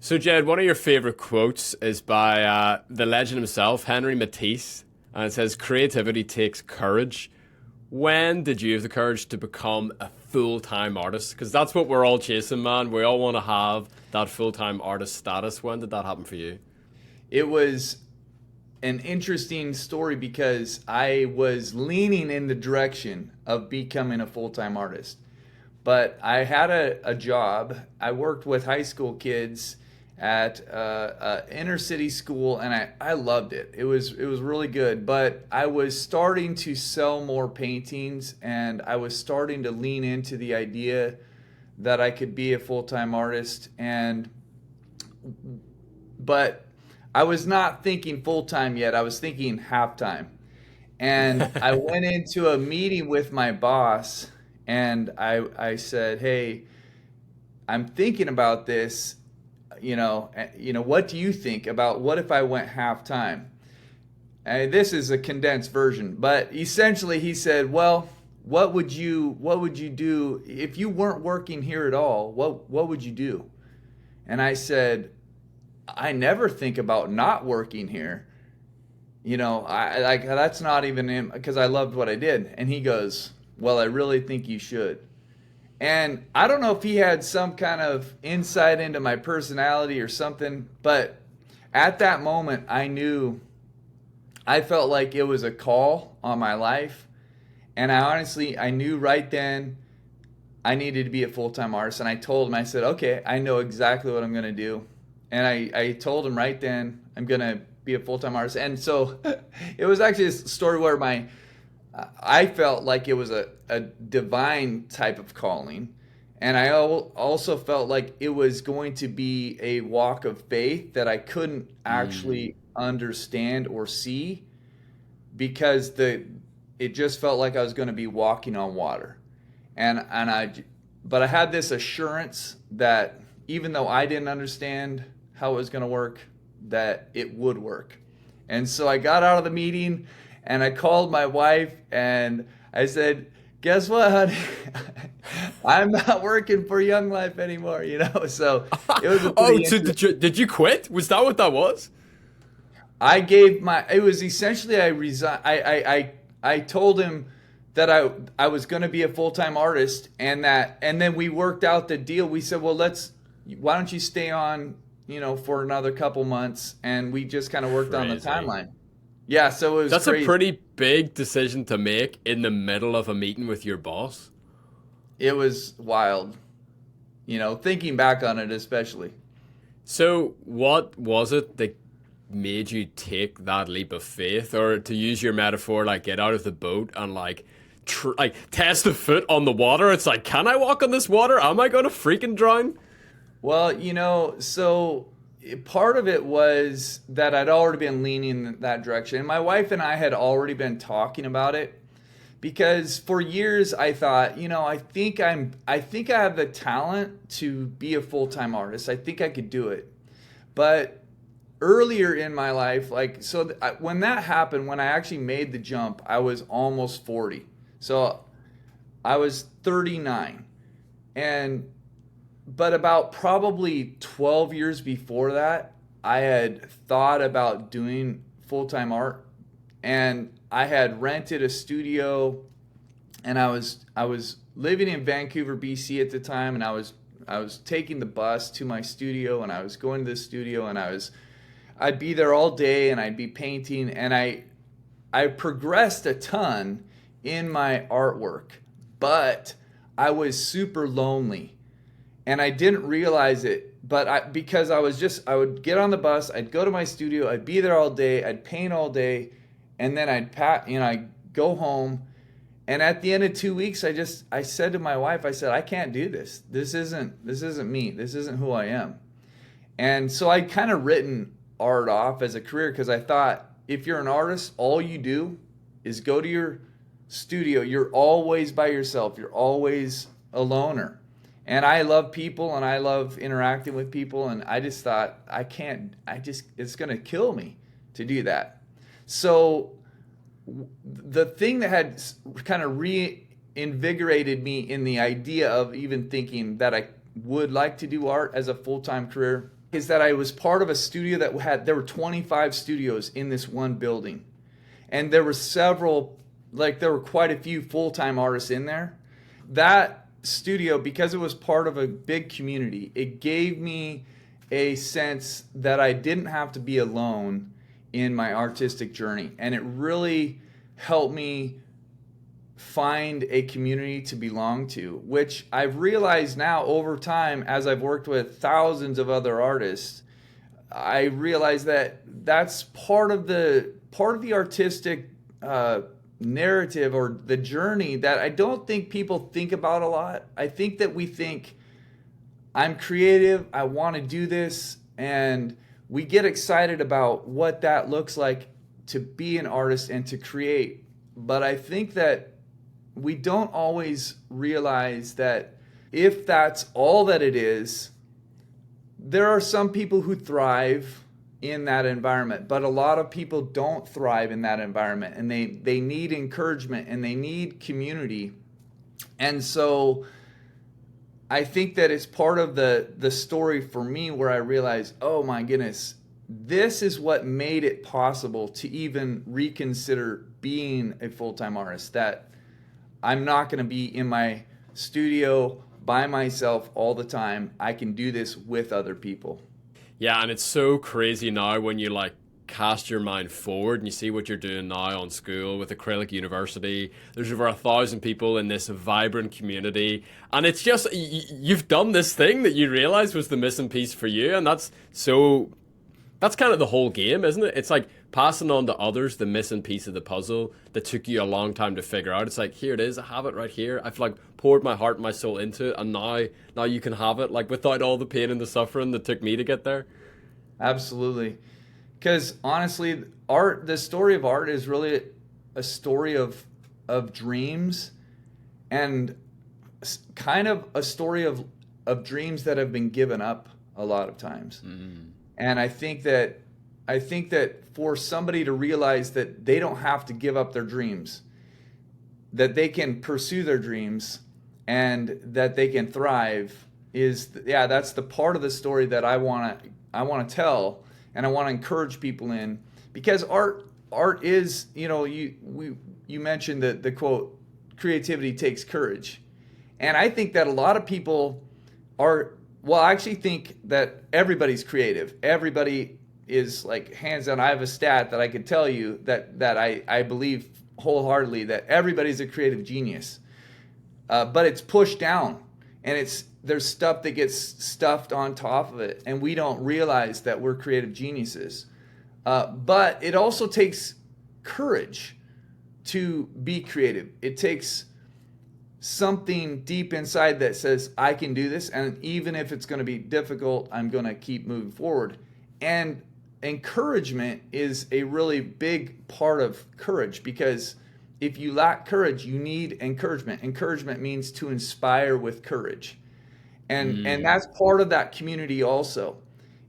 So, Jed, one of your favorite quotes is by the legend himself, Henry Matisse, and it says, "Creativity takes courage." When did you have the courage to become a full-time artist? Because that's what we're all chasing, man. We all want to have that full-time artist status. When did that happen for you? It was an interesting story because I was leaning in the direction of becoming a full-time artist. But I had a job. I worked with high school kids at a inner city school, and I loved it. It was really good. But I was starting to sell more paintings, and I was starting to lean into the idea that I could be a full-time artist. But I was not thinking full-time yet. I was thinking half-time. And I went into a meeting with my boss, and I said, "Hey, I'm thinking about this. What do you think about what if I went half time?" And this is a condensed version, but essentially he said, "Well, what would you do if you weren't working here at all? What would you do?" And I said, "I never think about not working here. I like that's not even in because I loved what I did." And he goes, "Well, I really think you should." And I don't know if he had some kind of insight into my personality or something, but at that moment, I felt like it was a call on my life. And I knew right then I needed to be a full time artist. And I told him, I said, "Okay, I know exactly what I'm going to do." And I told him right then, I'm going to be a full time artist. And so it was actually a story where I felt like it was a divine type of calling. And I also felt like it was going to be a walk of faith that I couldn't Mm. actually understand or see because it just felt like I was going to be walking on water. But I had this assurance that even though I didn't understand how it was going to work, that it would work. And so I got out of the meeting and I called my wife and I said, "Guess what, honey? I'm not working for Young Life anymore." So it was a Oh, pretty so interesting. did you quit? Was that what that was? It was essentially I resigned. I told him that I was going to be a full-time artist and then we worked out the deal. We said, "Well, why don't you stay on, for another couple months?" And we just kind of worked on the Crazy. timeline. Yeah, so it was That's a crazy. pretty big decision to make in the middle of a meeting with your boss. It was wild, thinking back on it especially. So, what was it that made you take that leap of faith, or to use your metaphor, like get out of the boat and like test the foot on the water? It's like, can I walk on this water? Am I gonna freaking drown? Well, so part of it was that I'd already been leaning in that direction. And my wife and I had already been talking about it because for years I thought, I think I have the talent to be a full-time artist. I think I could do it. But earlier in my life, when that happened, when I actually made the jump, I was almost 40. So I was 39. And but about probably 12 years before that, I had thought about doing full-time art and I had rented a studio and I was living in Vancouver, BC at the time, and I was taking the bus to my studio and I was going to the studio and I'd be there all day and I'd be painting and I progressed a ton in my artwork, but I was super lonely and I didn't realize it. But because I would get on the bus, I'd go to my studio, I'd be there all day, I'd paint all day, and then I'd go home. And at the end of 2 weeks, I said to my wife, I said, "I can't do this. This isn't me. This isn't who I am." And so I kind of written art off as a career because I thought if you're an artist, all you do is go to your studio. You're always by yourself. You're always a loner. And I love people and I love interacting with people. And I just thought, it's going to kill me to do that. So the thing that had kind of reinvigorated me in the idea of even thinking that I would like to do art as a full time career is that I was part of a studio there were 25 studios in this one building. And there were quite a few full-time artists in there. That studio, because it was part of a big community, it gave me a sense that I didn't have to be alone in my artistic journey. And it really helped me find a community to belong to, which I've realized now over time as I've worked with thousands of other artists. I realize that that's part of the artistic narrative or the journey that I don't think people think about a lot. I think that we think, I'm creative, I want to do this, and we get excited about what that looks like to be an artist and to create. But I think that we don't always realize that if that's all that it is, there are some people who thrive in that environment, but a lot of people don't thrive in that environment, and they need encouragement and they need community. And so I think that it's part of the story for me where I realized, oh my goodness, this is what made it possible to even reconsider being a full-time artist, that I'm not going to be in my studio by myself all the time. I can do this with other people. Yeah, and it's so crazy now when you like cast your mind forward and you see what you're doing now on Skool with Acrylic University. There's over 1,000 people in this vibrant community, and it's just you've done this thing that you realized was the missing piece for you, and that's kind of the whole game, isn't it? It's like passing on to others the missing piece of the puzzle that took you a long time to figure out. It's like, here it is, I have it right here. I've like poured my heart and my soul into it, and now you can have it, like without all the pain and the suffering that took me to get there. Absolutely. Because honestly, the story of art is really a story of dreams, and kind of a story of dreams that have been given up a lot of times. Mm. And I think that for somebody to realize that they don't have to give up their dreams, that they can pursue their dreams and that they can thrive that's the part of the story that I want to tell, and I want to encourage people in, because art is, you mentioned the quote, creativity takes courage. And I think that a lot of people I actually think that everybody's creative. Everybody is like, hands down, I have a stat that I could tell you that I believe wholeheartedly that everybody's a creative genius. But it's pushed down, and there's stuff that gets stuffed on top of it, and we don't realize that we're creative geniuses. But it also takes courage to be creative. It takes something deep inside that says, I can do this, and even if it's going to be difficult, I'm going to keep moving forward. And encouragement is a really big part of courage, because if you lack courage, you need encouragement. Encouragement means to inspire with courage. And that's part of that community also,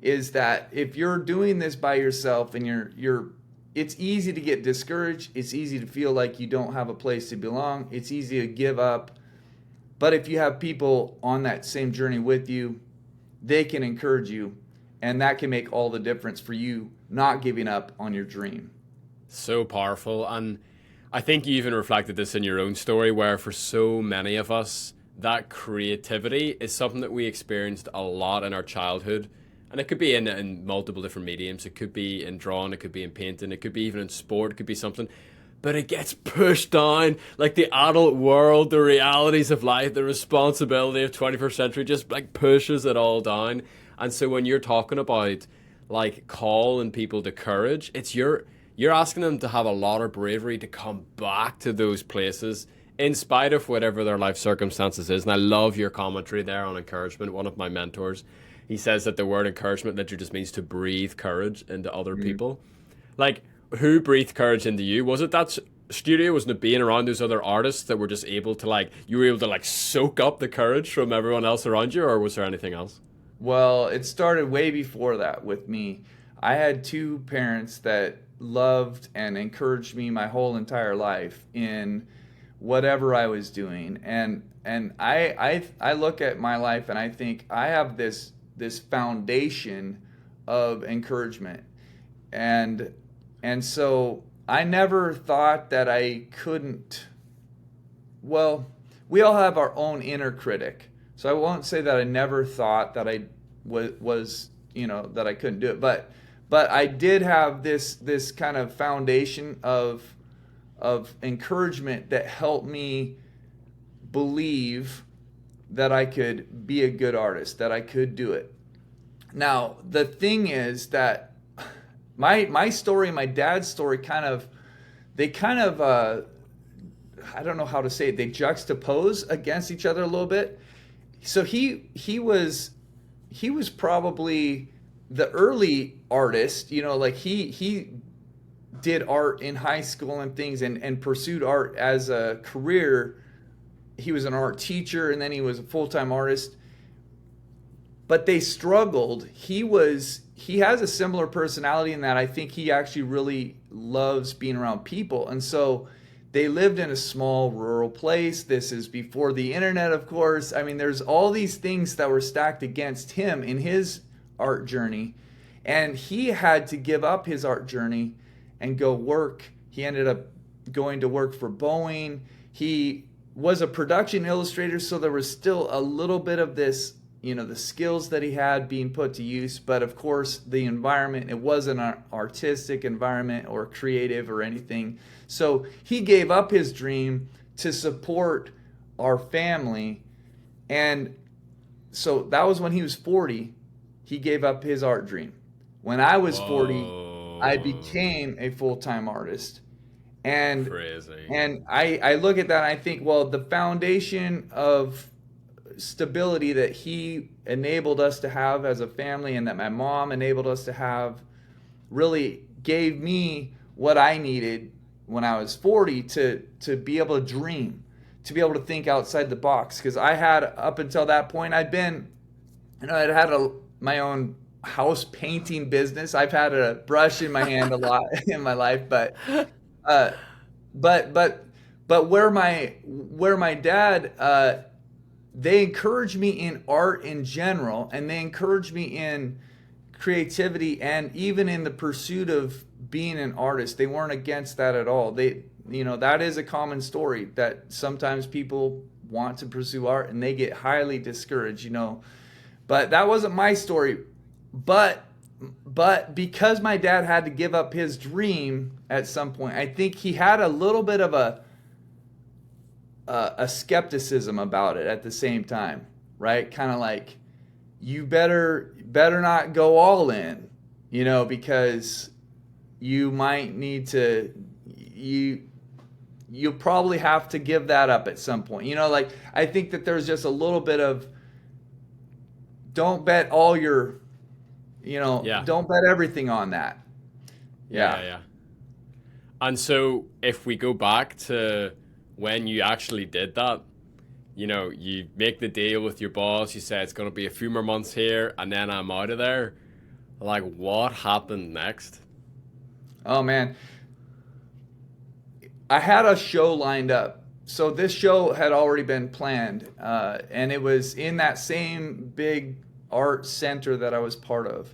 is that if you're doing this by yourself and it's easy to get discouraged. It's easy to feel like you don't have a place to belong. It's easy to give up. But if you have people on that same journey with you, they can encourage you, and that can make all the difference for you not giving up on your dream. So powerful. And I think you even reflected this in your own story, where for so many of us, that creativity is something that we experienced a lot in our childhood. And it could be in multiple different mediums. It could be in drawing, it could be in painting, it could be even in sport, it could be something. But it gets pushed down, like the adult world, the realities of life, the responsibility of 21st century just like pushes it all down. And so when you're talking about like calling people to courage, it's you're asking them to have a lot of bravery to come back to those places in spite of whatever their life circumstances is. And I love your commentary there on encouragement. One of my mentors, he says that the word encouragement literally just means to breathe courage into other people. Like, who breathed courage into you? Was it that studio? Wasn't it being around those other artists that were just able to you were able to soak up the courage from everyone else around you, or was there anything else? Well, it started way before that with me. I had two parents that loved and encouraged me my whole entire life in whatever I was doing. And I look at my life and I think I have this this foundation of encouragement. And so I never thought that I couldn't. Well, we all have our own inner critic. So I won't say that I never thought that I was that I couldn't do it, but I did have this kind of foundation of encouragement that helped me believe that I could be a good artist, that I could do it. Now, the thing is that my story and my dad's story they I don't know how to say it, they juxtapose against each other a little bit. So he was probably the early artist, like he did art in high school and things, and pursued art as a career. He was an art teacher, and then he was a full-time artist. But they struggled. He has a similar personality in that I think he actually really loves being around people. And so they lived in a small rural place. This is before the internet, of course. I mean, there's all these things that were stacked against him in his art journey. And he had to give up his art journey and go work. He ended up going to work for Boeing. He was a production illustrator, so there was still a little bit of this, the skills that he had being put to use. But of course, the environment, it wasn't an artistic environment or creative or anything. So he gave up his dream to support our family. And so that was when he was 40. He gave up his art dream. When I was 40, I became a full-time artist. And crazy. And I look at that and I think, well, the foundation of stability that he enabled us to have as a family and that my mom enabled us to have really gave me what I needed when I was 40 to be able to dream, to be able to think outside the box. Because I had, up until that point, I'd had my own house painting business. I've had a brush in my hand a lot in my life, but where my dad, they encouraged me in art in general, and they encouraged me in creativity, and even in the pursuit of being an artist. They weren't against that at all. That is a common story, that sometimes people want to pursue art and they get highly discouraged, but that wasn't my story. But because my dad had to give up his dream at some point, I think he had a little bit of a skepticism about it at the same time, right? Kind of like, you better not go all in, because you might need to, you'll probably have to give that up at some point. Like, I think that there's just a little bit of, don't bet all your, don't bet everything on that. Yeah. And so if we go back to when you actually did that, you make the deal with your boss, you say it's going to be a few more months here and then I'm out of there. Like, what happened next? Oh man, I had a show lined up. So this show had already been planned, and it was in that same big art center that I was part of.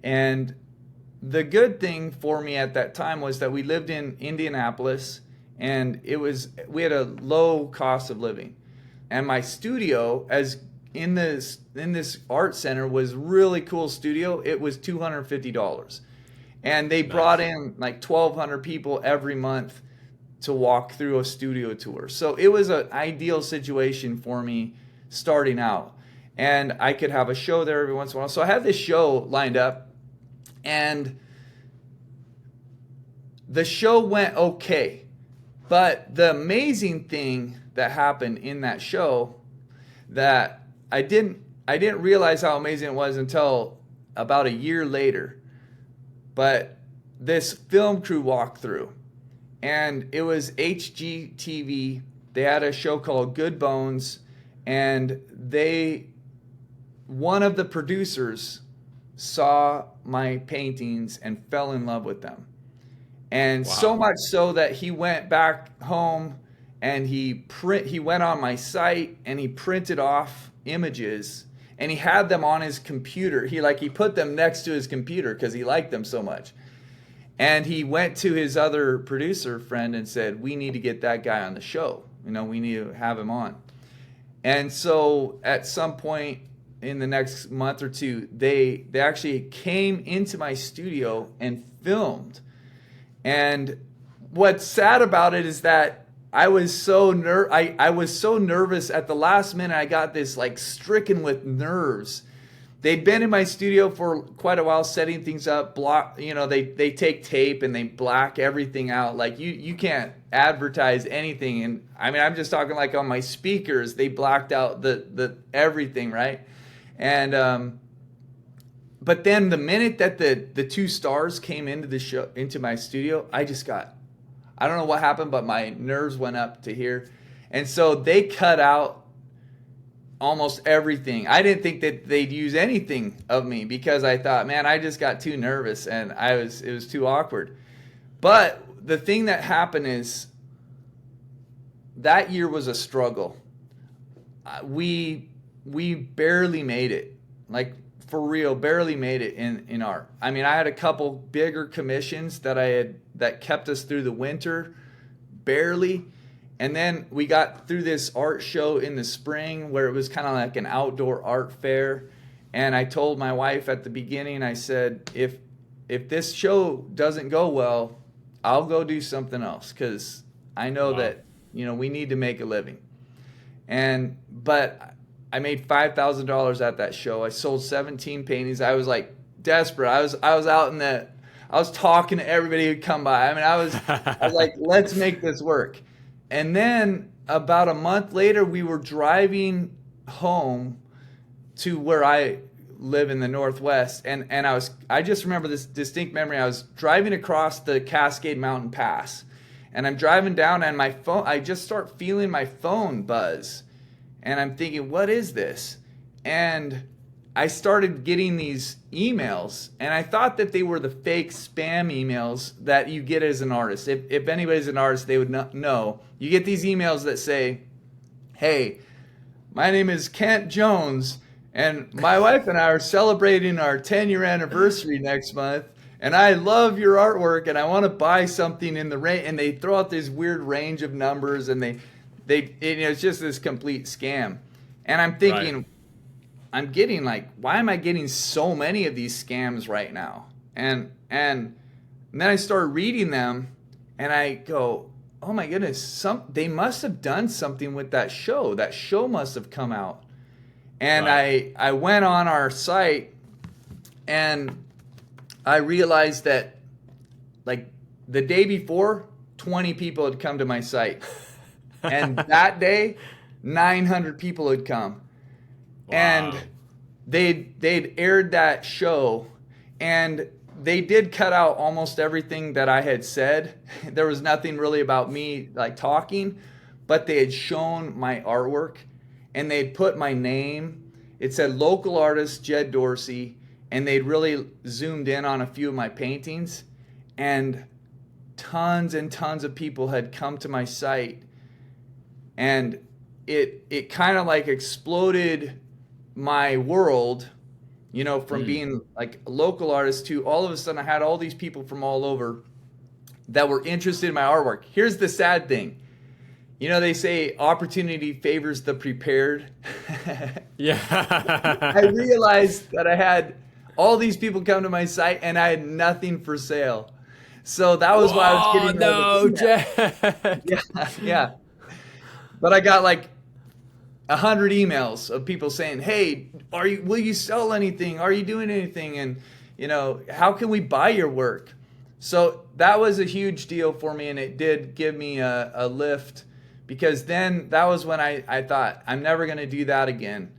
And the good thing for me at that time was that we lived in Indianapolis, and we had a low cost of living. And my studio, as in this art center, was really cool studio. It was $250. And they brought in like 1,200 people every month to walk through a studio tour. So it was an ideal situation for me starting out. And I could have a show there every once in a while. So I had this show lined up, and the show went okay. But the amazing thing that happened in that show, that I didn't realize how amazing it was until about a year later. But this film crew walked through, and it was HGTV. They had a show called Good Bones, and one of the producers saw my paintings and fell in love with them. And Wow. So much so that he went back home and he went on my site and he printed off images, and he had them on his computer. He put them next to his computer because he liked them so much. And he went to his other producer friend and said, we need to get that guy on the show. We need to have him on. And so at some point in the next month or two, they actually came into my studio and filmed. And what's sad about it is that I was so nervous at the last minute. I got this like stricken with nerves. They'd been in my studio for quite a while setting things up. They take tape and they black everything out. Like you can't advertise anything. And I mean, I'm just talking like on my speakers, they blacked out the everything, right? And but then the minute that the two stars came into my studio, I don't know what happened, but my nerves went up to here. And so they cut out almost everything. I didn't think that they'd use anything of me because I thought, man, I just got too nervous and it was too awkward. But the thing that happened is that year was a struggle. We barely made it, like for real, barely made it in art. I mean, I had a couple bigger commissions that kept us through the winter, barely. And then we got through this art show in the spring where it was kind of like an outdoor art fair. And I told my wife at the beginning, I said, if this show doesn't go well, I'll go do something else because I know that, we need to make a living. But I made $5,000 at that show. I sold 17 paintings. I was like desperate. I was out I was talking to everybody who'd come by. I mean, I was like, let's make this work. And then about a month later, we were driving home to where I live in the Northwest. And I just remember this distinct memory. I was driving across the Cascade Mountain Pass and I'm driving down and I just start feeling my phone buzz and I'm thinking, what is this? And I started getting these emails and I thought that they were the fake spam emails that you get as an artist. If anybody's an artist, they would know. You get these emails that say, hey, my name is Kent Jones and my wife and I are celebrating our 10-year anniversary next month and I love your artwork and I want to buy something in the range. And they throw out this weird range of numbers and it's just this complete scam. And I'm thinking, right. I'm getting like, why am I getting so many of these scams right now? And then I started reading them and I go, oh my goodness, they must have done something with that show. That show must have come out. And right. I went on our site and I realized that like the day before, 20 people had come to my site. And that day, 900 people had come. Wow. And they'd aired that show and they did cut out almost everything that I had said. There was nothing really about me like talking, but they had shown my artwork and they'd put my name. It said local artist Jed Dorsey and they'd really zoomed in on a few of my paintings and tons of people had come to my site and it kind of like exploded my world, from being like a local artist to all of a sudden I had all these people from all over that were interested in my artwork. Here's the sad thing. They say opportunity favors the prepared. Yeah. I realized that I had all these people come to my site and I had nothing for sale. So that was why I was getting no, Jed. Yeah. But I got like 100 emails of people saying, hey, will you sell anything? Are you doing anything? And, how can we buy your work? So that was a huge deal for me. And it did give me a lift because then that was when I thought I'm never going to do that again.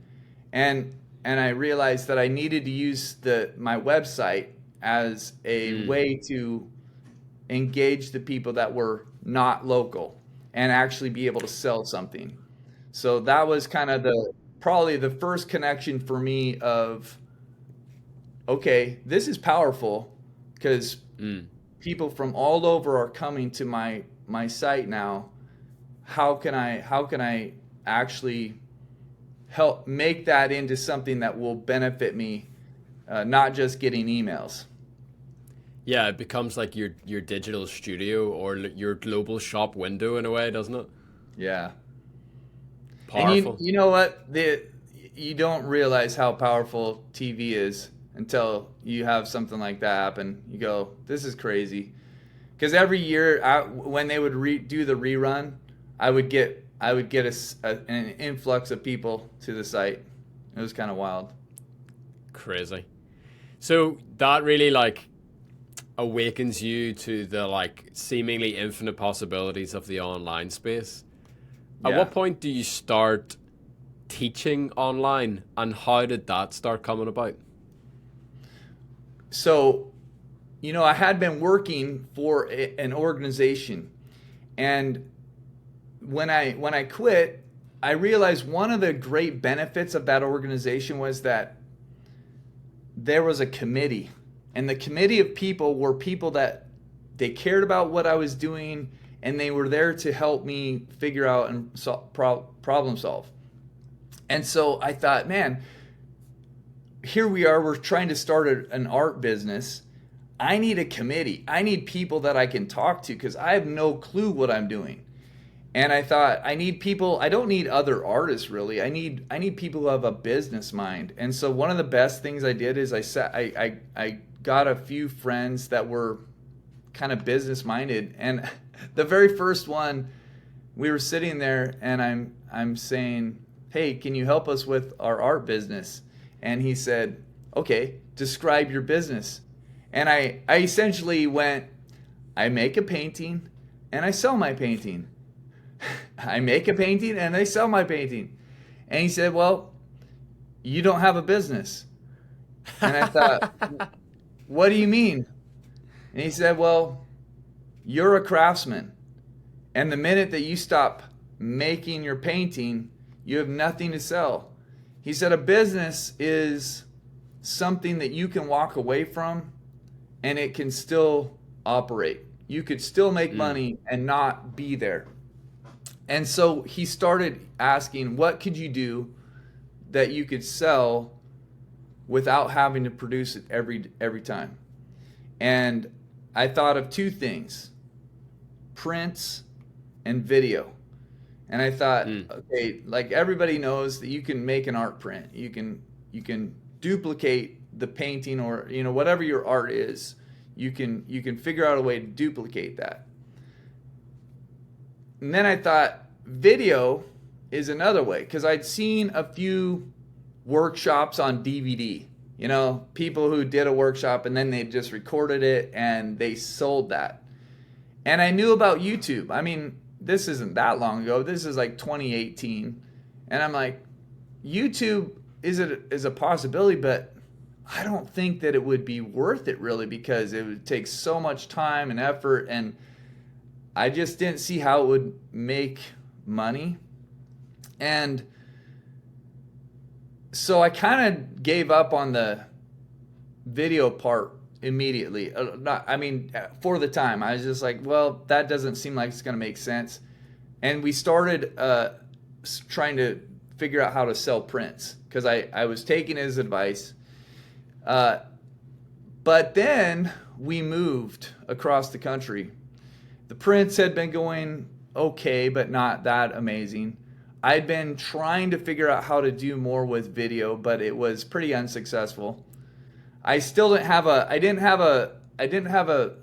And I realized that I needed to use my website as a way to engage the people that were not local and actually be able to sell something. So that was kind of probably the first connection for me of, okay, this is powerful because people from all over are coming to my site now. How can I actually help make that into something that will benefit me, not just getting emails. Yeah, it becomes like your digital studio or your global shop window in a way, doesn't it? Yeah. And Powerful. you know what? You don't realize how powerful TV is until you have something like that happen. You go, this is crazy. Because every year, when they would do the rerun, I would get an influx of people to the site. It was kind of wild. Crazy. So that really like awakens you to the like seemingly infinite possibilities of the online space. At Yeah. what point do you start teaching online, and how did that start coming about? So, I had been working for an organization, and when I quit, I realized one of the great benefits of that organization was that there was a committee, and the committee of people were people that they cared about what I was doing, and they were there to help me figure out and problem solve. And so I thought, man, here we are, we're trying to start an art business. I need a committee. I need people that I can talk to because I have no clue what I'm doing. And I thought, I need people. I don't need other artists really. I need people who have a business mind. And so one of the best things I did is I got a few friends that were kind of business minded. And the very first one, we were sitting there, and I'm saying, hey, can you help us with our art business? And he said, okay, describe your business. And I essentially went, I make a painting and I sell my painting. I make a painting and I sell my painting. And he said, well, you don't have a business. And I thought, what do you mean? And he said, well, you're a craftsman. And the minute that you stop making your painting, you have nothing to sell. He said, a business is something that you can walk away from and it can still operate. You could still make money and not be there. And so he started asking, what could you do that you could sell without having to produce it every time? And I thought of two things, prints and video. And I thought, okay, like everybody knows that you can make an art print. You can duplicate the painting, or whatever your art is. You can figure out a way to duplicate that. And then I thought video is another way, because I'd seen a few workshops on DVD. People who did a workshop and then they just recorded it and they sold that. And I knew about YouTube. I mean, this isn't that long ago. This is like 2018. And I'm like, YouTube is a possibility, but I don't think that it would be worth it really, because it would take so much time and effort, and I just didn't see how it would make money. And so I kind of gave up on the video part immediately. For the time, I was just like, well, that doesn't seem like it's going to make sense. And we started trying to figure out how to sell prints, because I was taking his advice. But then we moved across the country. The prints had been going okay, but not that amazing. I'd been trying to figure out how to do more with video, but it was pretty unsuccessful. I didn't have a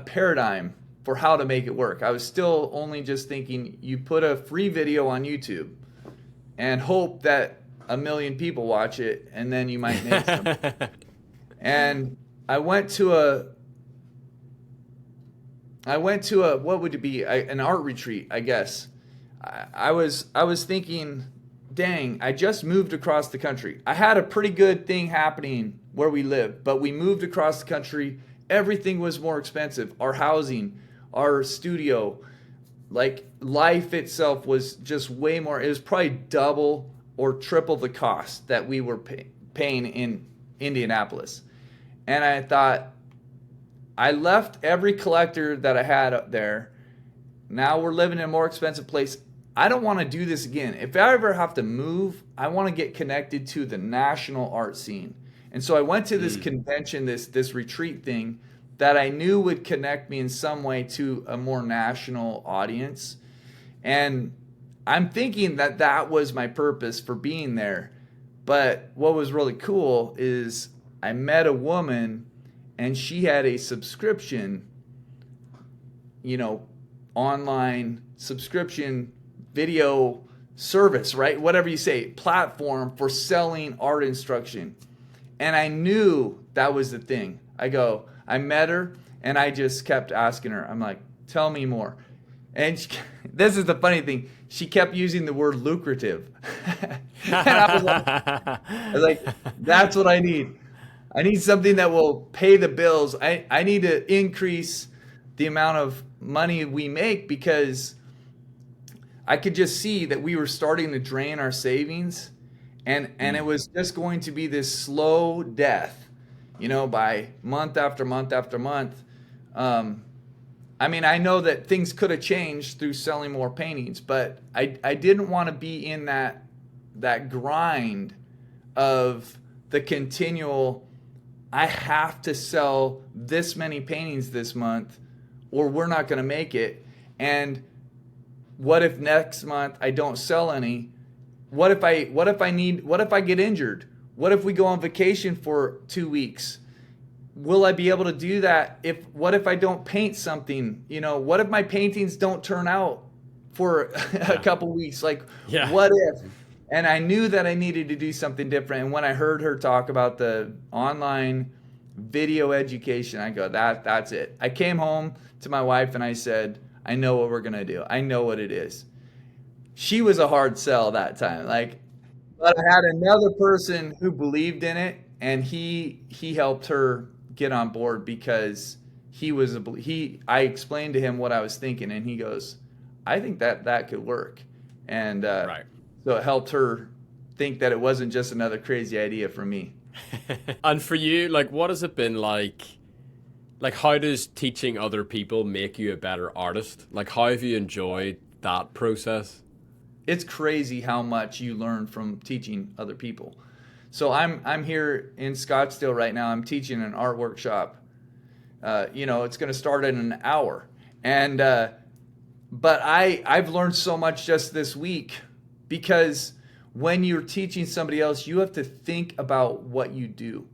paradigm for how to make it work. I was still only just thinking, you put a free video on YouTube and hope that 1 million people watch it, and then you might make some. And I went to a what would it be, an art retreat, I guess. I was thinking, dang, I just moved across the country. I had a pretty good thing happening where we lived, but we moved across the country. Everything was more expensive. Our housing, our studio, like life itself was just way more. It was probably double or triple the cost that we were paying in Indianapolis. And I thought, I left every collector that I had up there. Now we're living in a more expensive place. I don't want to do this again. If I ever have to move, I want to get connected to the national art scene. And so I went to this convention, this retreat thing that I knew would connect me in some way to a more national audience. And I'm thinking that that was my purpose for being there. But what was really cool is I met a woman and she had a subscription, online subscription video service, right? Whatever you say, platform for selling art instruction. And I knew that was the thing. I met her and I just kept asking her, I'm like, tell me more. And this is the funny thing. She kept using the word lucrative. And I was like, that's what I need. I need something that will pay the bills. I need to increase the amount of money we make, because I could just see that we were starting to drain our savings, and it was just going to be this slow death, by month after month after month. I know that things could have changed through selling more paintings, but I didn't want to be in that grind of the continual, I have to sell this many paintings this month or we're not going to make it. And what if next month I don't sell any? What if I get injured? What if we go on vacation for 2 weeks? Will I be able to do that? What if I don't paint something? What if my paintings don't turn out for a couple weeks? What if? And I knew that I needed to do something different. And when I heard her talk about the online video education, I go, that's it. I came home to my wife and I said, I know what we're going to do. I know what it is. She was a hard sell that time. But I had another person who believed in it, and he helped her get on board, because I explained to him what I was thinking, and he goes, I think that could work. And right. So it helped her think that it wasn't just another crazy idea from me. And for you, what has it been like? How does teaching other people make you a better artist? How have you enjoyed that process? It's crazy how much you learn from teaching other people. So I'm here in Scottsdale right now. I'm teaching an art workshop. It's going to start in an hour, and but I've learned so much just this week, because when you're teaching somebody else, you have to think about what you do.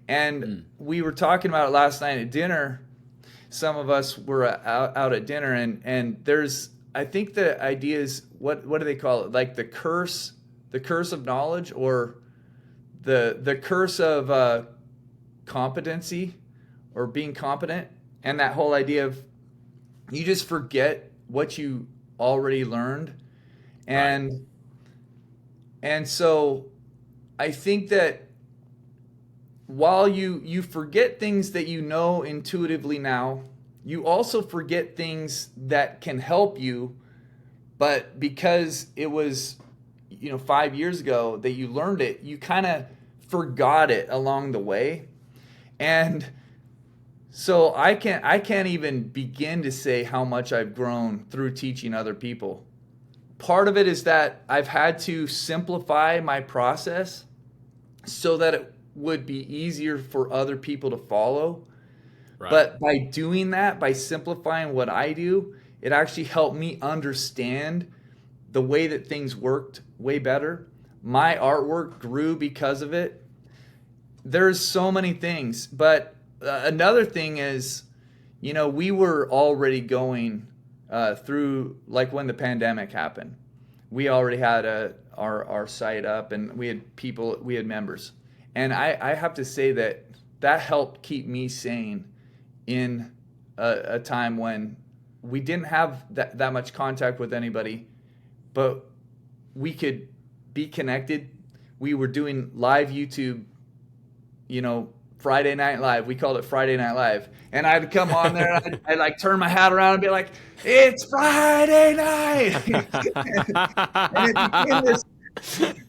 And we were talking about it last night at dinner. Some of us were out at dinner, and there's, I think the idea is, what do they call it? The curse of knowledge, or the curse of competency, or being competent. And that whole idea of you just forget what you already learned. And so I think that while you forget things that you know intuitively now, you also forget things that can help you, but because it was 5 years ago that you learned it, you kind of forgot it along the way. And so I can't even begin to say how much I've grown through teaching other people. Part of it is that I've had to simplify my process so that it would be easier for other people to follow. Right. But by doing that, by simplifying what I do, it actually helped me understand the way that things worked way better. My artwork grew because of it. There's so many things. But another thing is, we were already going through, when the pandemic happened. We already had our site up, and we had members. And I have to say that helped keep me sane in a time when we didn't have that much contact with anybody, but we could be connected. We were doing live YouTube, Friday Night Live. We called it Friday Night Live. And I'd come on there, and I'd turn my hat around and be like, it's Friday night. And it became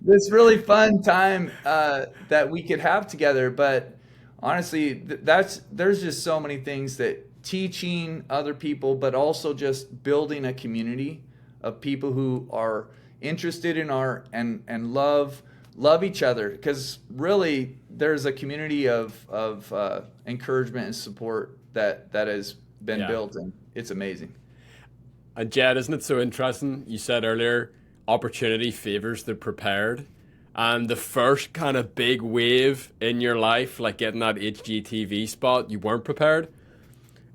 this really fun time that we could have together. But honestly, there's just so many things that teaching other people, but also just building a community of people who are interested in art and love each other, because really there's a community of encouragement and support that has been Yeah. built, and it's amazing. And Jed, isn't it so interesting? You said earlier, opportunity favors the prepared. And the first kind of big wave in your life, like getting that HGTV spot, you weren't prepared.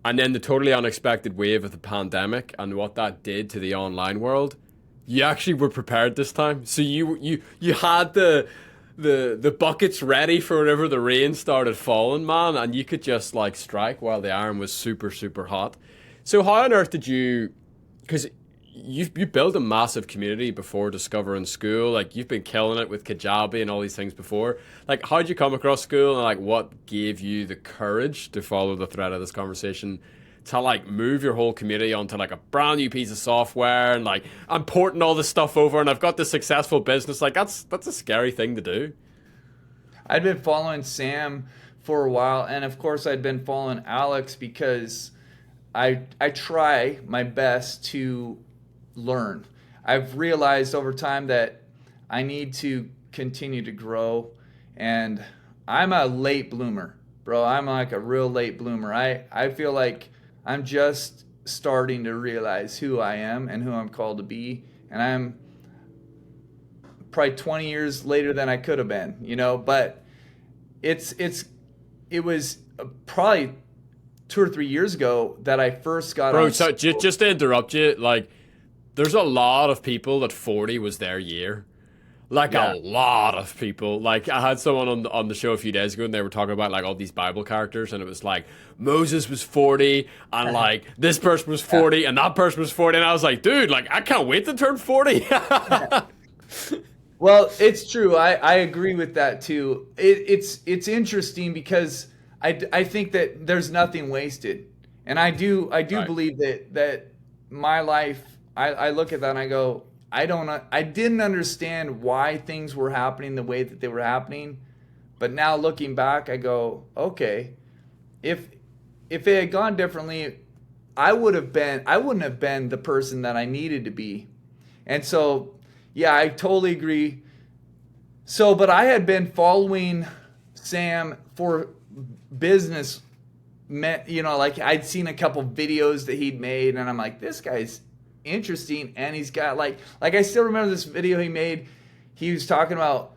And then the totally unexpected wave of the pandemic and what that did to the online world, you actually were prepared this time. So you had the buckets ready for whenever the rain started falling, man, and you could just like strike while the iron was super, super hot. So how on earth did you, because you built a massive community before discovering Skool. Like you've been killing it with Kajabi and all these things before. Like how'd you come across Skool, and like what gave you the courage to follow the thread of this conversation to like move your whole community onto like a brand new piece of software, and like I'm porting all this stuff over and I've got this successful business. Like that's a scary thing to do. I'd been following Sam for a while, and of course I'd been following Alex because I try my best to learn. I've realized over time that I need to continue to grow, and I'm a late bloomer, bro. I'm like a real late bloomer. I feel like I'm just starting to realize who I am and who I'm called to be, and I'm probably 20 years later than I could have been, but it was probably 2 or 3 years ago that I first got Bro, on. so just to interrupt you, like there's a lot of people that 40 was their year. Like Yeah. a lot of people. Like I had someone on the show a few days ago, and they were talking about like all these Bible characters, and it was like Moses was 40, and like this person was 40, and that person was 40, and I was like, dude, like I can't wait to turn 40. Well, it's true. I agree with that too. It's interesting because I think that there's nothing wasted, and I do Right. believe that my life, I look at that and I go, I didn't understand why things were happening the way that they were happening, but now looking back I go, okay, if it had gone differently, I wouldn't have been the person that I needed to be. And so, yeah, I totally agree. So, but I had been following Sam for business, like I'd seen a couple videos that he'd made, and I'm like, this guy's interesting, and he's got like I still remember this video he made. He was talking about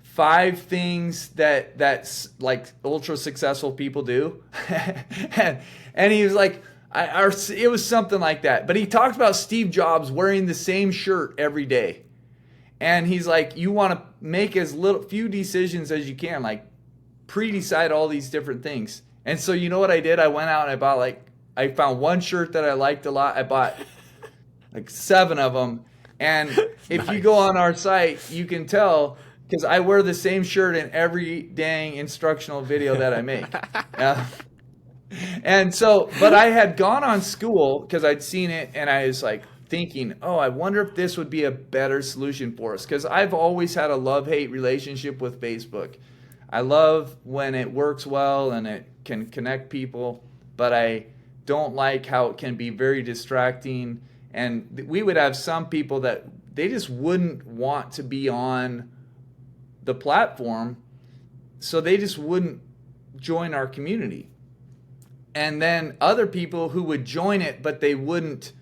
5 things that's like ultra successful people do, and he was like, it was something like that. But he talked about Steve Jobs wearing the same shirt every day, and he's like, you want to make as few decisions as you can, like pre-decide all these different things. And so you know what I did? I went out and I found one shirt that I liked a lot. I bought like 7 of them. And if Nice. you go on our site, you can tell because I wear the same shirt in every dang instructional video that I make. And so, but I had gone on Skool because I'd seen it, and I was like thinking, oh, I wonder if this would be a better solution for us. Because I've always had a love-hate relationship with Facebook. I love when it works well and it can connect people, but I don't like how it can be very distracting. And we would have some people that they just wouldn't want to be on the platform, so they just wouldn't join our community. And then other people who would join it, but they wouldn't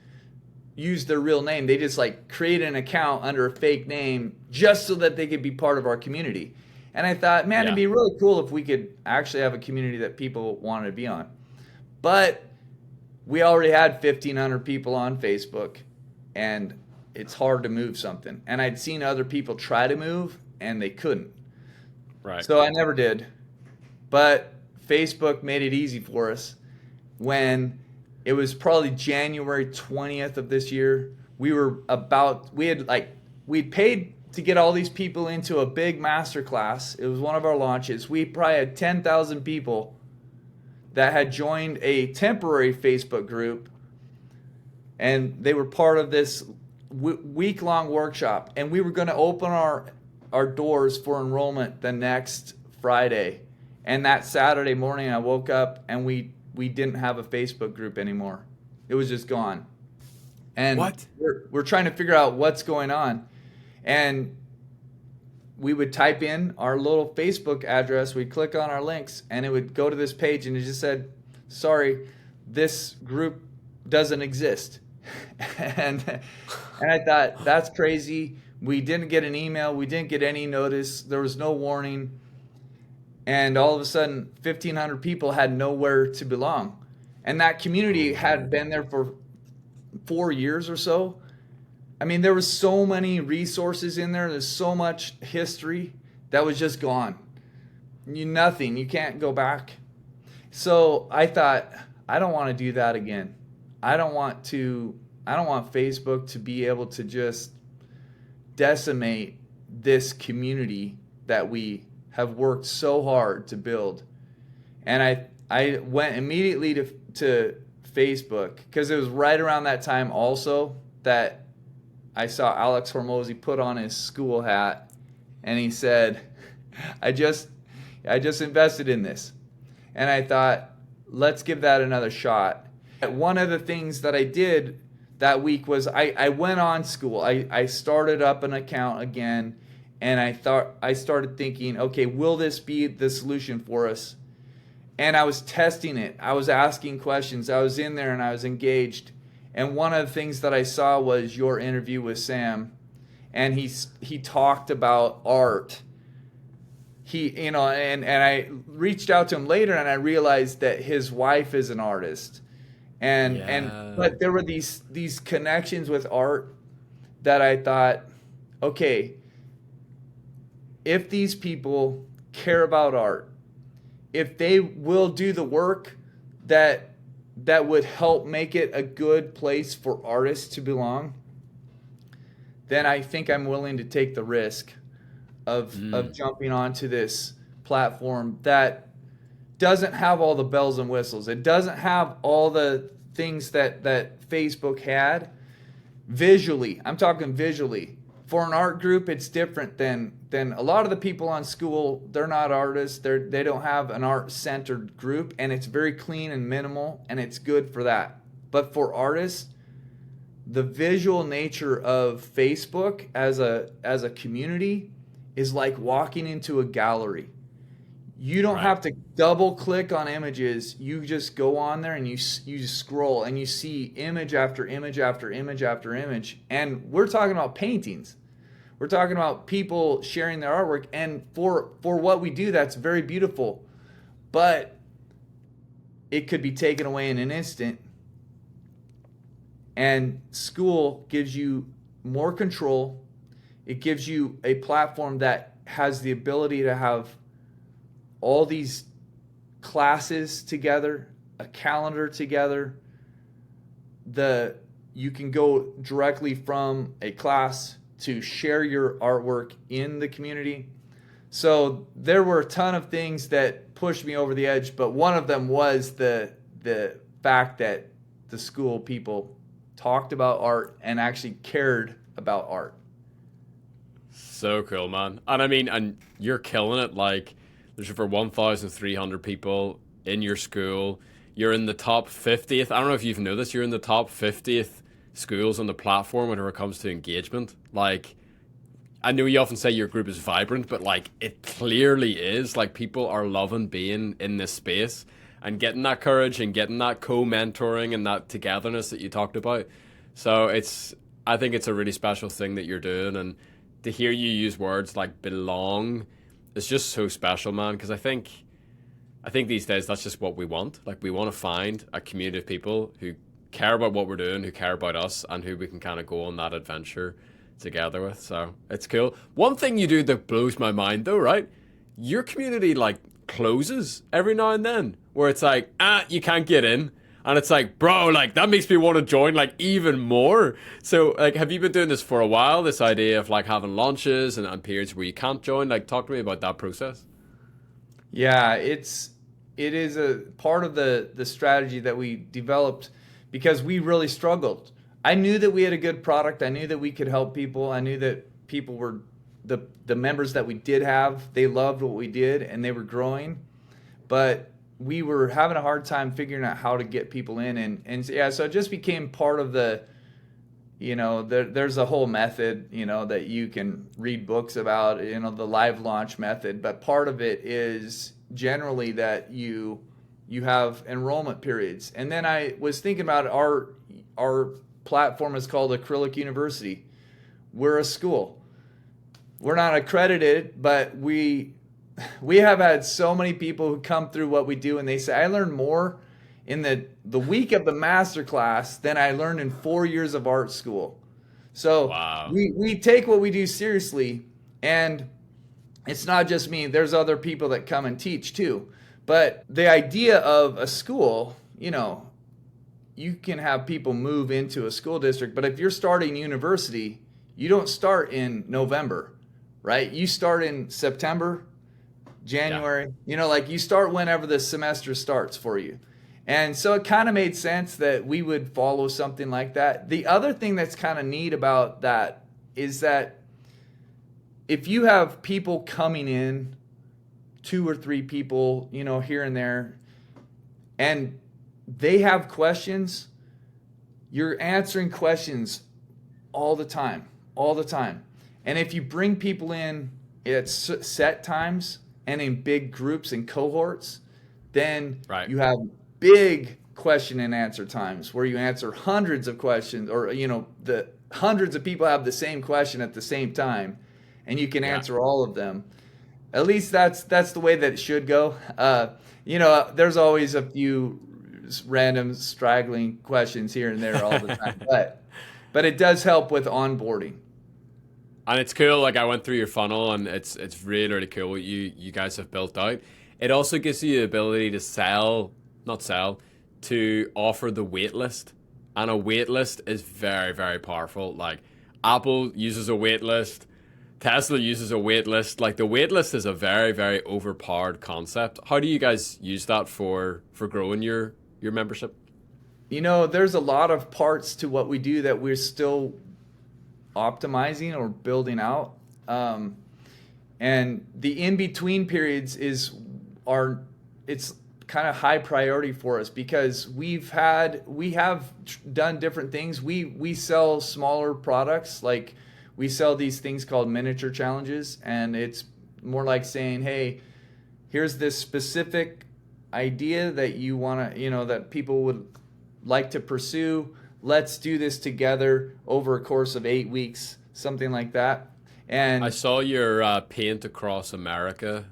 use their real name. They just like create an account under a fake name just so that they could be part of our community. And I thought, man, Yeah. it'd be really cool if we could actually have a community that people wanted to be on. But we already had 1,500 people on Facebook, and it's hard to move something. And I'd seen other people try to move, and they couldn't. Right. So I never did. But Facebook made it easy for us when it was probably January 20th of this year. We'd paid to get all these people into a big master class. It was one of our launches. We probably had 10,000 people that had joined a temporary Facebook group, and they were part of this week-long workshop. And we were going to open our doors for enrollment the next Friday. And that Saturday morning, I woke up and we didn't have a Facebook group anymore. It was just gone. And What? we're trying to figure out what's going on. And we would type in our little Facebook address, we'd click on our links, and it would go to this page, and it just said, sorry, this group doesn't exist. and I thought, that's crazy. We didn't get an email, we didn't get any notice, there was no warning. And all of a sudden, 1,500 people had nowhere to belong. And that community had been there for 4 years or so. I mean, there was so many resources in there. There's so much history that was just gone. Nothing. You can't go back. So I thought, I don't want to do that again. I don't want Facebook to be able to just decimate this community that we have worked so hard to build. And I went immediately to Facebook, because it was right around that time also that I saw Alex Hormozy put on his Skool hat, and he said, I just invested in this. And I thought, let's give that another shot. One of the things that I did that week was I went on Skool. I started up an account again, and I started thinking, okay, will this be the solution for us? And I was testing it. I was asking questions. I was in there and I was engaged. And one of the things that I saw was your interview with Sam, and he talked about art. And I reached out to him later, and I realized that his wife is an artist, but there were these connections with art that I thought, okay, if these people care about art, if they will do the work that would help make it a good place for artists to belong, then I think I'm willing to take the risk of jumping onto this platform that doesn't have all the bells and whistles. It doesn't have all the things that Facebook had visually. I'm talking visually. For an art group, it's different than a lot of the people on Skool. They're not artists. They don't have an art-centered group, and it's very clean and minimal, and it's good for that. But for artists, the visual nature of Facebook as a community is like walking into a gallery. You don't have to double click on images. You just go on there and you just scroll, and you see image after image after image after image. And we're talking about paintings. We're talking about people sharing their artwork. And for what we do, that's very beautiful. But it could be taken away in an instant. And Skool gives you more control. It gives you a platform that has the ability to have all these classes together, a calendar together. You can go directly from a class to share your artwork in the community. So there were a ton of things that pushed me over the edge, but one of them was the fact that the Skool people talked about art and actually cared about art. So cool, man. And I mean, and you're killing it. Like, there's over 1,300 people in your school. You're in the top 50th. I don't know if you've noticed, you're in the top 50th schools on the platform whenever it comes to engagement. Like, I know you often say your group is vibrant, but like, it clearly is. Like, people are loving being in this space and getting that courage and getting that co-mentoring and that togetherness that you talked about. So I think it's a really special thing that you're doing, and to hear you use words like belong is just so special, man, because I think these days that's just what we want. Like, we want to find a community of people who care about what we're doing, who care about us, and who we can kind of go on that adventure together with. So it's cool. One thing you do that blows my mind though, right? Your community like closes every now and then, where it's like, you can't get in. And it's like, bro, like, that makes me want to join, like, even more. So, like, have you been doing this for a while, this idea of, like, having launches and periods where you can't join? Like, talk to me about that process. Yeah, it is a part of the strategy that we developed because we really struggled. I knew that we had a good product. I knew that we could help people. I knew that people were, the members that we did have, they loved what we did, and they were growing. But we were having a hard time figuring out how to get people in, and yeah, so it just became part of the there's a whole method, that you can read books about, the live launch method. But part of it is generally that you have enrollment periods. And then I was thinking about our platform is called Acrylic University. We're a school. We're not accredited, but we have had so many people who come through what we do, and they say, I learned more in the week of the master class than I learned in 4 years of art school. So wow. we take what we do seriously, and it's not just me. There's other people that come and teach too. But the idea of a school, you can have people move into a school district, but if you're starting university, you don't start in November, right? You start in September, January, you start whenever the semester starts for you. And so it kind of made sense that we would follow something like that. The other thing that's kind of neat about that is that if you have people coming in, 2 or 3 people, here and there, and they have questions, you're answering questions all the time. And if you bring people in at set times and in big groups and cohorts, then you have big question and answer times where you answer hundreds of questions, or the hundreds of people have the same question at the same time, and you can answer all of them. At least that's the way that it should go. There's always a few random straggling questions here and there all the time, but it does help with onboarding. And it's cool. Like, I went through your funnel, and it's really, really cool what you guys have built out. It also gives you the ability to to offer the wait list. And a wait list is very, very powerful. Like, Apple uses a wait list. Tesla uses a wait list. Like, the wait list is a very, very overpowered concept. How do you guys use that for growing your membership? There's a lot of parts to what we do that we're still optimizing or building out. And the in-between periods it's kind of high priority for us, because we have done different things. We sell smaller products, like we sell these things called miniature challenges, and it's more like saying, hey, here's this specific idea that you want to, that people would like to pursue. Let's do this together over a course of 8 weeks, something like that. And I saw your Paint Across America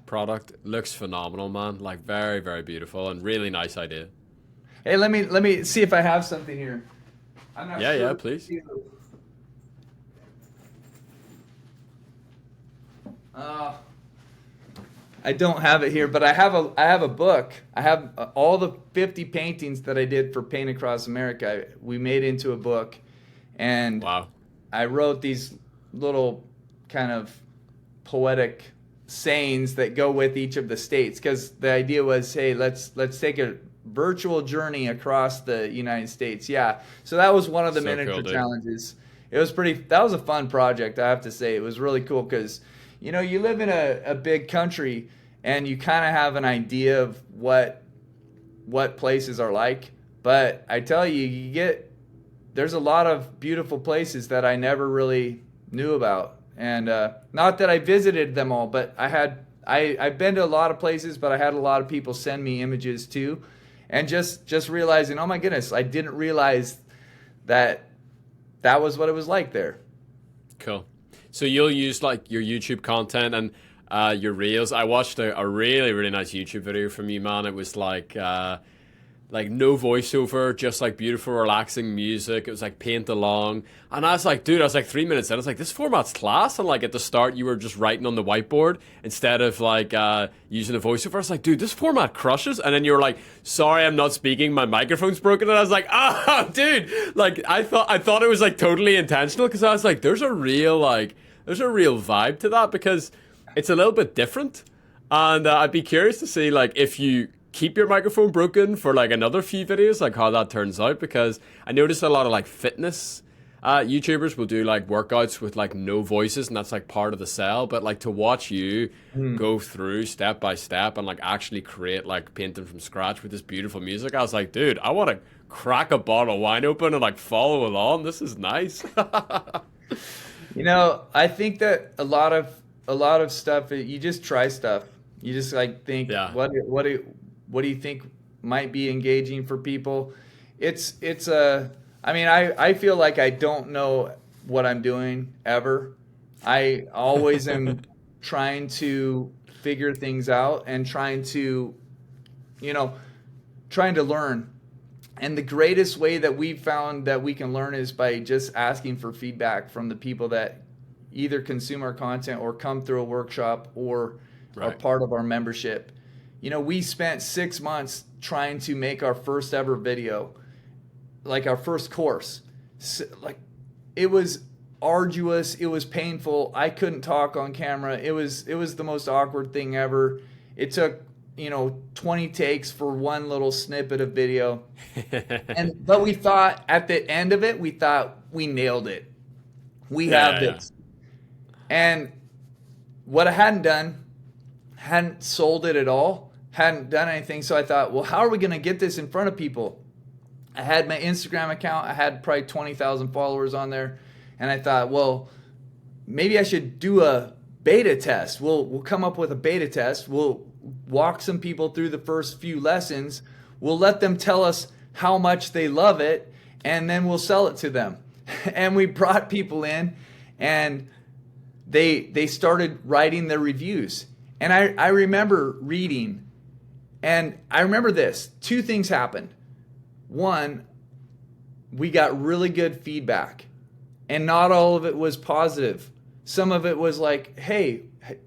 product. Looks phenomenal, man. Like, very, very beautiful and really nice idea. Hey, let me see if I have something here. I'm not sure. Yeah, please. I don't have it here, but I have a book. I have all the 50 paintings that I did for Paint Across America. We made into a book, and wow. I wrote these little kind of poetic sayings that go with each of the states, because the idea was, hey, let's take a virtual journey across the United States. Yeah, so that was one of the miniature challenges. That was a fun project, I have to say. It was really cool because you live in a big country, and you kind of have an idea of what places are like. But I tell you, there's a lot of beautiful places that I never really knew about. And not that I visited them all, but I've been to a lot of places, but I had a lot of people send me images too. And just realizing, oh my goodness, I didn't realize that was what it was like there. Cool. So you'll use like your YouTube content and your reels. I watched a really, really nice YouTube video from you, man. It was like no voiceover, just like beautiful, relaxing music. It was like paint along. And I was like, 3 minutes in. I was like, this format's class. And like at the start, you were just writing on the whiteboard instead of like using a voiceover. I was like, dude, this format crushes. And then you were like, sorry, I'm not speaking. My microphone's broken. And I was like, oh, dude. Like I thought it was like totally intentional, because I was like, there's a real vibe to that, because it's a little bit different. And I'd be curious to see like if you keep your microphone broken for like another few videos, like how that turns out, because I noticed a lot of like fitness YouTubers will do like workouts with like no voices, and that's like part of the sell. But like to watch you go through step by step and like actually create like painting from scratch with this beautiful music, I was like, dude, I want to crack a bottle of wine open and like follow along. This is nice. I think that a lot of stuff, you just try stuff. You just like think, Yeah. what do you think might be engaging for people? I mean, I feel like I don't know what I'm doing ever. I always am trying to figure things out and you know, trying to learn. And the greatest way that we've found that we can learn is by just asking for feedback from the people that either consume our content or come through a workshop or are Right. part of our membership. We spent 6 months trying to make our first ever video, like our first course. Like, it was arduous, it was painful. I couldn't talk on camera. It was the most awkward thing ever. It took 20 takes for one little snippet of video. But we thought at the end of it, we thought we nailed it. We have Yeah. this. And what I hadn't sold it at all, hadn't done anything. So I thought, well, how are we going to get this in front of people? I had my Instagram account. I had probably 20,000 followers on there. And I thought, well, maybe I should do a beta test. We'll come up with a beta test. We'll walk some people through the first few lessons. We'll let them tell us how much they love it, and then we'll sell it to them. And we brought people in, and they started writing their reviews. And I remember reading, and I remember this. Two things happened. One, we got really good feedback, and not all of it was positive. Some of it was like, hey,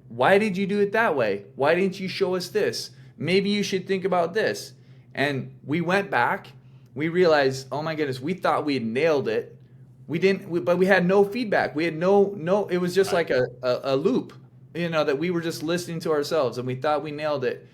why did you do it that way? Why didn't you show us this? Maybe you should think about this. And we went back. We realized, oh my goodness, we thought we had nailed it. We didn't, but we had no feedback. We had no. It was just like a loop, that we were just listening to ourselves, and we thought we nailed it.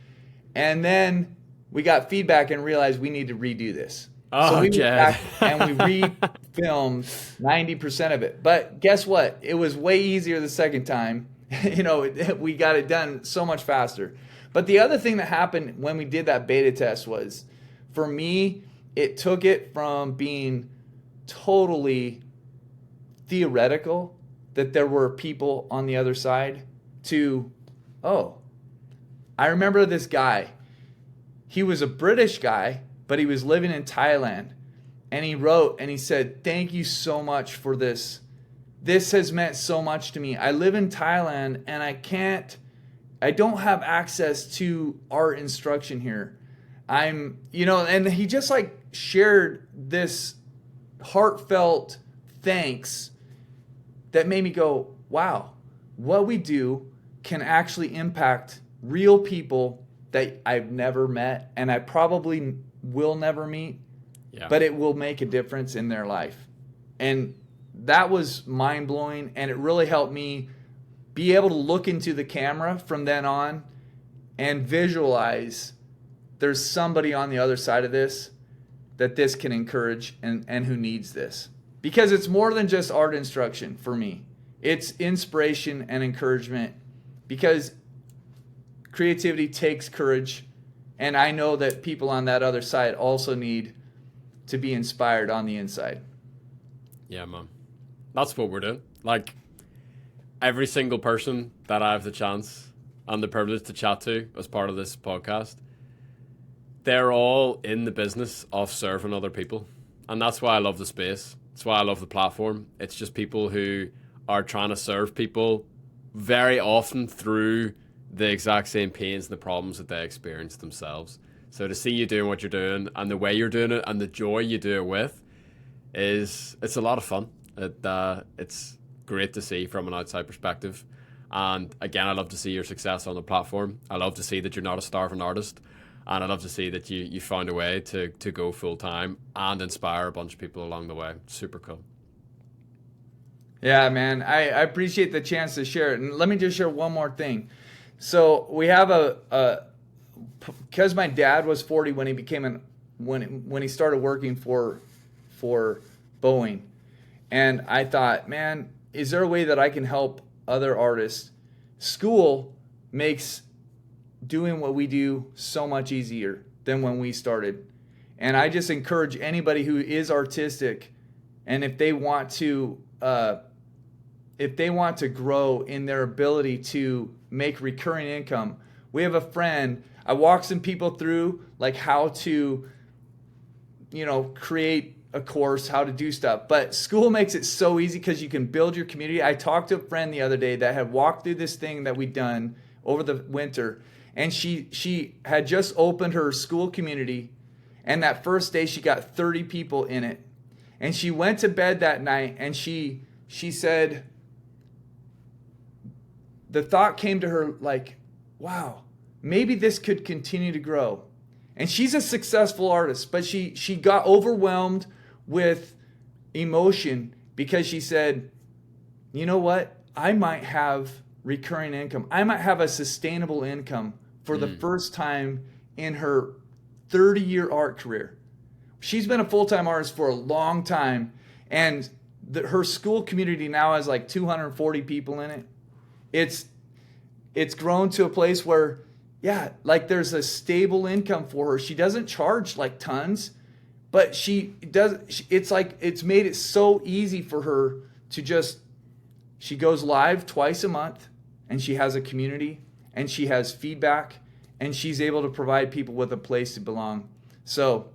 And then we got feedback and realized we need to redo this. So we went back and we re-filmed 90% of it. But guess what? It was way easier the second time. We got it done so much faster. But the other thing that happened when we did that beta test was, for me, it took it from being totally theoretical that there were people on the other side to, oh, I remember this guy. He was a British guy, but he was living in Thailand. And he wrote and he said, thank you so much for this. This has meant so much to me. I live in Thailand and I don't have access to art instruction here. And he just like shared this heartfelt thanks that made me go, wow, what we do can actually impact real people that I've never met and I probably will never meet, but it will make a difference in their life. And that was mind-blowing, and it really helped me be able to look into the camera from then on and visualize there's somebody on the other side of this that this can encourage and who needs this. Because it's more than just art instruction for me. It's inspiration and encouragement, because creativity takes courage, and I know that people on that other side also need to be inspired on the inside. Yeah, man. That's what we're doing. Like, every single person that I have the chance and the privilege to chat to as part of this podcast, they're all in the business of serving other people. And that's why I love the space. That's why I love the platform. It's just people who are trying to serve people very often through the exact same pains and the problems that they experience themselves. So to see you doing what you're doing and the way you're doing it and the joy you do it with it's a lot of fun. It's great to see from an outside perspective. And again, I love to see your success on the platform. I love to see that you're not a starving artist. And I love to see that you found a way to go full time and inspire a bunch of people along the way. Super cool. Yeah, man, I appreciate the chance to share it. And let me just share one more thing. So we have because my dad was 40 when he became when he started working for Boeing, And I thought, man, is there a way that I can help other artists? Skool makes doing what we do so much easier than when we started. And I just encourage anybody who is artistic, and if they want to grow in their ability to make recurring income, we have a friend. I walk some people through like how to, create a course, how to do stuff. But Skool makes it so easy because you can build your community. I talked to a friend the other day that had walked through this thing that we'd done over the winter, and she had just opened her Skool community, and that first day she got 30 people in it. And she went to bed that night, and she said, the thought came to her like, wow, maybe this could continue to grow. And she's a successful artist, but she got overwhelmed with emotion because she said, you know what? I might have recurring income. I might have a sustainable income for the first time in her 30-year art career. She's been a full-time artist for a long time, and her Skool community now has like 240 people in it. It's grown to a place where, there's a stable income for her. She doesn't charge like tons, but it's made it so easy for her to she goes live twice a month, and she has a community, and she has feedback, and she's able to provide people with a place to belong. So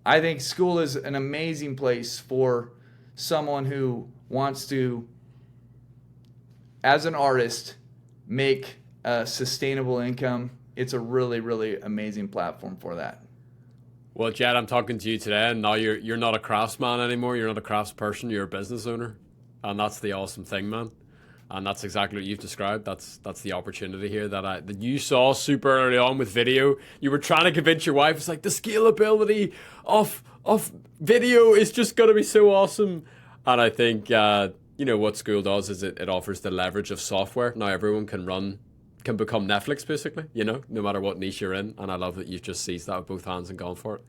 I think Skool is an amazing place for someone who wants to, as an artist, make a sustainable income. It's a really, really amazing platform for that. Well, Jed, I'm talking to you today, and now you're not a craftsman anymore. You're not a craftsperson. You're a business owner, and that's the awesome thing, man. And that's exactly what you've described. That's the opportunity here that you saw super early on with video. You were trying to convince your wife. It's like the scalability of video is just going to be so awesome. And I think what Skool does is it offers the leverage of software. Now everyone can become Netflix, basically, no matter what niche you're in. And I love that you've just seized that with both hands and gone for it.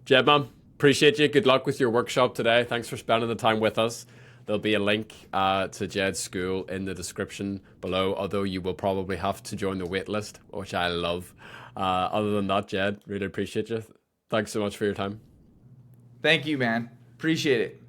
Jed, man, appreciate you. Good luck with your workshop today. Thanks for spending the time with us. There'll be a link to Jed's Skool in the description below, although you will probably have to join the wait list, which I love. Other than that, Jed, really appreciate you. Thanks so much for your time. Thank you, man. Appreciate it.